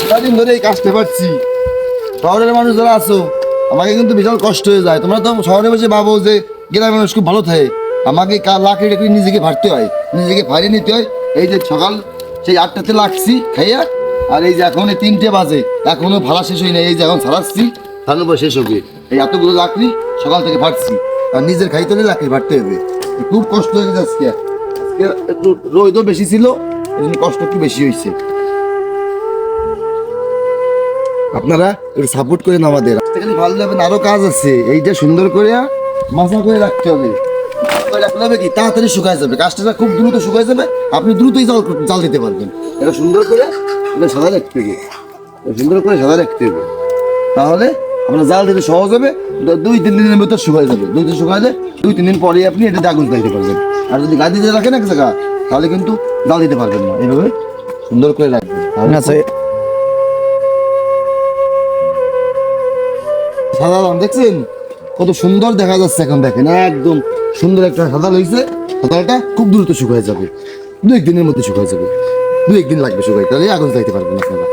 সারাদিন ধরে এই কাজটা পাচ্ছি। শহরের মানুষ যারা আছো, আমাকে কিন্তু বিশাল কষ্ট হয়ে যায়। তোমরা তো শহরে বসে ভাবো যে গ্রামের মানুষ খুব ভালো থাকে। আমাকে লাকড়ি টাকড়ি নিজেকে ভাড়তে হয়, নিজেকে ভাড়িয়ে নিতে হয়। এই যে সকাল সেই 8টাতে লাগছি খাইয়া, আর এই যে এখন এই 3টে বাজে, এখনো ভাড়া শেষ হয়নি। এই যে এখন ছাড়াচ্ছি, ছাড়ানোর পর শেষ হবে। এই এতগুলো লাকড়ি সকাল থেকে ভাড়ছি, আর নিজের খাইতে হলে লাকড়ি ভাড়তে হবে। খুব কষ্ট হয়ে যাচ্ছে। আজকে একটু রোদও বেশি ছিল, এই জন্য কষ্ট একটু বেশি হয়েছে। আপনারা একটু সাপোর্ট করেন আমাদের। খালি ভালো যাবেন, আরো কাজ আছে। এইটা সুন্দর করে মাথা করে রাখতে হবে। রাখলে হবে কি তাড়াতাড়ি শুকায় যাবে, কাজটা খুব দ্রুত শুকায় যাবে। আপনি দ্রুতই জাল দিতে পারবেন। এটা সুন্দর করে এটা সাদা রাখতে হবে, সুন্দর করে সাদা রাখতে হবে। তাহলে আপনার জাল দিতে সহজ হবে। 2-3 দিনের ভিতর শুকায় যাবে। 2 দিন শুকাইলে 2-3 দিন পরে আপনি এটা আগুন দিতে পারবেন। আর যদি গাছ দিতে রাখেন এক জায়গা, তাহলে কিন্তু জাল দিতে পারবেন না। এইভাবে সুন্দর করে রাখবেন। সাদা রং দেখছেন কত সুন্দর দেখা যাচ্ছে। এখন দেখেন একদম সুন্দর একটা সাদা হয়েছে। সাদাটা খুব দ্রুত শুকায় যাবে, 2-1 দিনের মধ্যে শুকায় যাবে। 2-1 দিন লাগবে শুকাইতে, তাহলে আগুন যাইতে পারবেন আপনারা।